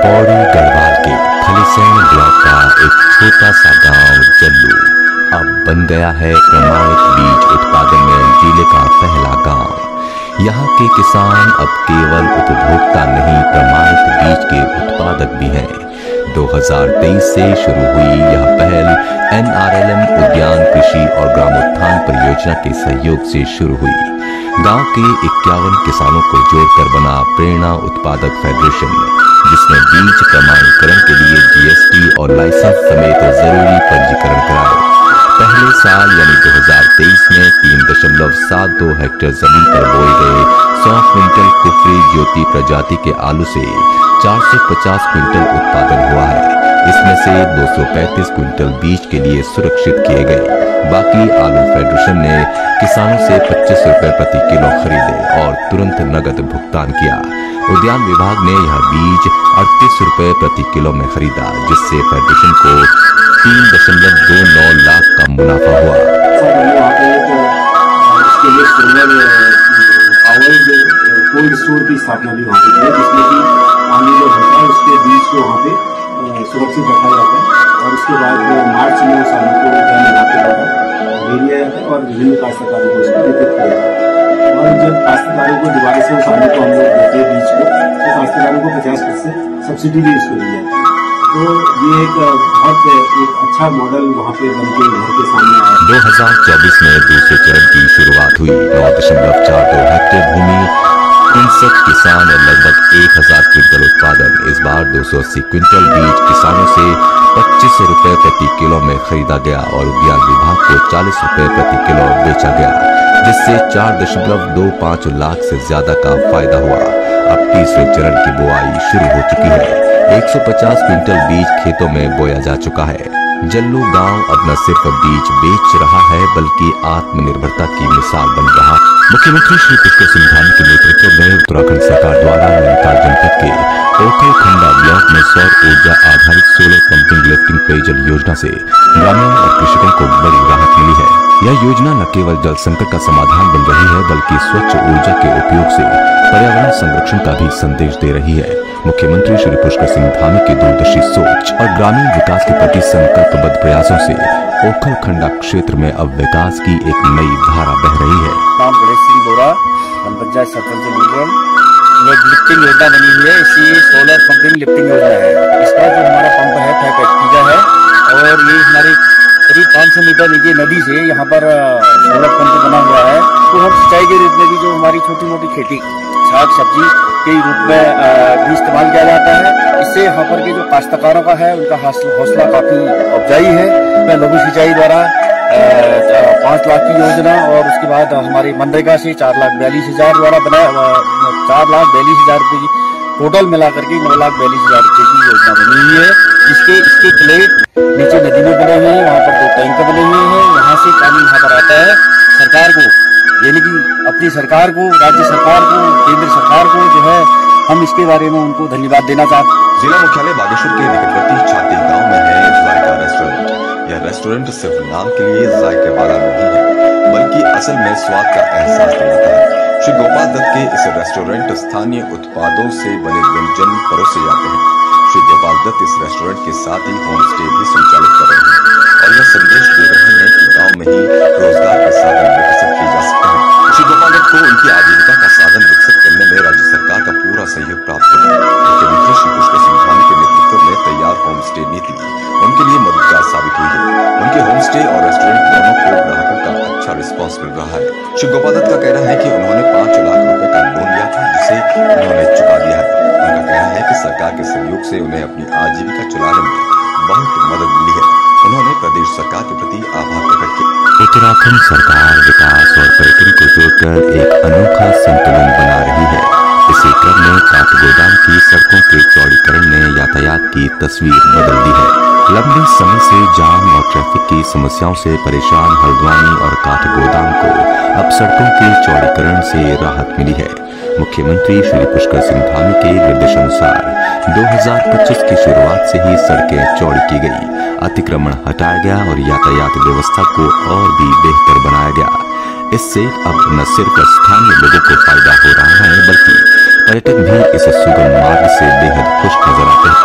पौड़ी गढ़वाल के थलीसैंण ब्लॉक का एक छोटा सा गांव जल्लू अब बन गया है प्रमाणित बीज उत्पादन में जिले का पहला गांव। यहाँ के किसान अब केवल उपभोक्ता नहीं, प्रमाणित बीज के उत्पादक भी हैं। 2023 से शुरू हुई यह पहल NRLM उद्यान कृषि और ग्रामोत्थान परियोजना के सहयोग से शुरू हुई। गांव के 51 किसानों को जोड़कर बना प्रेरणा उत्पादक फेडरेशन, जिसने बीज प्रमाणीकरण के लिए GST और लाइसेंस समेत जरूरी पंजीकरण कराए। पहले साल यानी 2023 में 3.72 हेक्टेयर जमीन पर बोए गए 100 क्विंटल कुफरी ज्योति प्रजाति के आलू से 450 क्विंटल उत्पादन हुआ है। इसमें से 235 क्विंटल बीज के लिए सुरक्षित किए गए। बाकी आलू फेडरेशन ने किसानों से 25 रुपए प्रति किलो खरीदे और तुरंत नगद भुगतान किया। उद्यान विभाग ने यह बीज 38 रुपए प्रति किलो में खरीदा, जिससे फेडरेशन को 3.29 लाख का मुनाफा हुआ। कोल्ड स्टोर की स्थापना भी वहाँ पे है, जिसमें कि पानी जो होता है उसके बीज को वहाँ पे सुरक्षित रखा जाता है और उसके बाद मार्च में उस आलू को लगा के द्वारा ले लिया जाता है और विभिन्न काश्तकारों को उसको वितरित किया जाता है। और जब काश्तकारों को दोबारा से उस आलू को हम लोग देते हैं बीज को, तो काश्तकारों को 50% सब्सिडी भी उसको दी जाती है। तो ये एक बहुत अच्छा मॉडल वहाँ पे बन के घर के सामने आया। 2024 में दूसरे चरण की शुरुआत हुई। 9.42 हेक्टेयर भूमि, 59 किसान और लगभग 1000 क्विंटल उत्पादन। इस बार 280 क्विंटल बीज किसानों से 25 रुपए प्रति किलो में खरीदा गया और उद्यान विभाग को 40 रुपए प्रति किलो बेचा गया, जिससे 4.25 लाख से ज्यादा का फायदा हुआ। अब तीसरे चरण की बुआई शुरू हो चुकी है। 150 क्विंटल बीज खेतों में बोया जा चुका है। जल्लू गांव अब न सिर्फ बीज बेच रहा है, बल्कि आत्मनिर्भरता की मिसाल बन रहा है। मुख्यमंत्री श्री पुष्कर सिंह धामी के नेतृत्व में उत्तराखंड सरकार द्वारा नैनीताल जनपद के ओखलखंडा ब्लॉक में सौर ऊर्जा आधारित सोलर पंपिंग लिफ्टिंग पेयजल योजना से ग्रामीण और कृषकों को बड़ी राहत मिली है। यह योजना न केवल जल संकट का समाधान बन रही है, बल्कि स्वच्छ ऊर्जा के उपयोग से पर्यावरण संरक्षण का भी संदेश दे रही है। मुख्यमंत्री श्री पुष्कर सिंह धामी की दूरदर्शी सोच और ग्रामीण विकास के प्रति संकल्पबद्ध प्रयासों से ओखलखंडा क्षेत्र में अब विकास की एक नई धारा बह रही है। नाम गणेश सिंह बोरा, ग्राम पंचायत सरपंच लिफ्टिंग योजना बनी हुई है। इसी सोलर पंपिंग लिफ्टिंग योजना है। इसका जो हमारा पंप है फैक्ट्रीजा है और ये हमारे करीब 500 मीटर नीचे नदी से यहाँ पर सोलर पंप बना हुआ है। तो हम सिंचाई के रूप में भी जो हमारी छोटी मोटी खेती साग सब्जी के रूप में भी इस्तेमाल किया जाता है। इससे यहाँ पर के जो काश्तकारों का है उनका हौसला काफी अफजाई है। मैं लघु सिंचाई द्वारा 5 लाख की योजना और उसके बाद हमारे मनरेगा से 4,42,000 द्वारा बनाया 4,42,000 रुपये की टोटल मिला करके 9,42,000 रुपये की योजना बनी हुई है। इसके प्लेट नीचे नदी में बने हुए हैं, वहाँ पर 2 टैंक बने हुए हैं। यहाँ से पानी यहाँ पर आता है। सरकार को यानी कि अपनी सरकार को, राज्य सरकार को, केंद्र सरकार को जो है हम इसके बारे में उनको धन्यवाद देना चाहते हैं। जिला मुख्यालय बागेश्वर के निकटवर्ती छाती गांव में है जायका रेस्टोरेंट। यह रेस्टोरेंट सिर्फ नाम के लिए जायके वाला नहीं है, बल्कि असल में स्वाद का एहसास दिलाता है। श्री गोपाल दत्त के इस रेस्टोरेंट स्थानीय उत्पादों से बने व्यंजन परोसे जाते हैं। श्री गोपाल दत्त इस रेस्टोरेंट के साथ ही होम स्टे भी संचालित कर रहे हैं और यह संदेश दे रहे हैं कि गांव में ही रोजगार के साधन विकसित किए जा सकते हैं। श्री गोपाल दत्त को उनकी आजीविका का साधन विकसित करने में राज्य सरकार का पूरा सहयोग प्राप्त हुआ है। मुख्यमंत्री श्री पुष्कर सिंह धामी के नेतृत्व में तैयार होम स्टे नीति उनके लिए मददगार साबित हुई है। उनके होम स्टे और रेस्टोरेंट दोनों को ग्राहकों का अच्छा रिस्पॉन्स मिल रहा है। श्री गोपाल दत्त का कहना है कि उन्होंने 5 लाख रुपए का लोन लिया था, जिसे उन्होंने चुका दिया है। उनका कहना है कि सरकार के सहयोग से उन्हें अपनी आजीविका चलाने में बहुत मदद मिली है। उन्होंने प्रदेश सरकार के प्रति आभार प्रकट किया। उत्तराखंड सरकार विकास और पर्यटन को जोड़कर एक अनोखा संतुलन बना रही है। इसी क्रम में काठगोदाम की सड़कों के चौड़ीकरण ने यातायात की तस्वीर बदल दी है। लंबे समय से जाम और ट्रैफिक की समस्याओं से परेशान हल्द्वानी और काठगोदाम को अब सड़कों के चौड़ीकरण से राहत मिली है। मुख्यमंत्री श्री पुष्कर सिंह धामी के निर्देशानुसार 2025 की शुरुआत से ही सड़कें चौड़ी की गई, अतिक्रमण हटाया गया और यातायात व्यवस्था को और भी बेहतर बनाया गया। इससे अब न सिर्फ स्थानीय लोगों को फायदा हो रहा है, बल्कि पर्यटक भी इस सुगम मार्ग से बेहद खुश नजर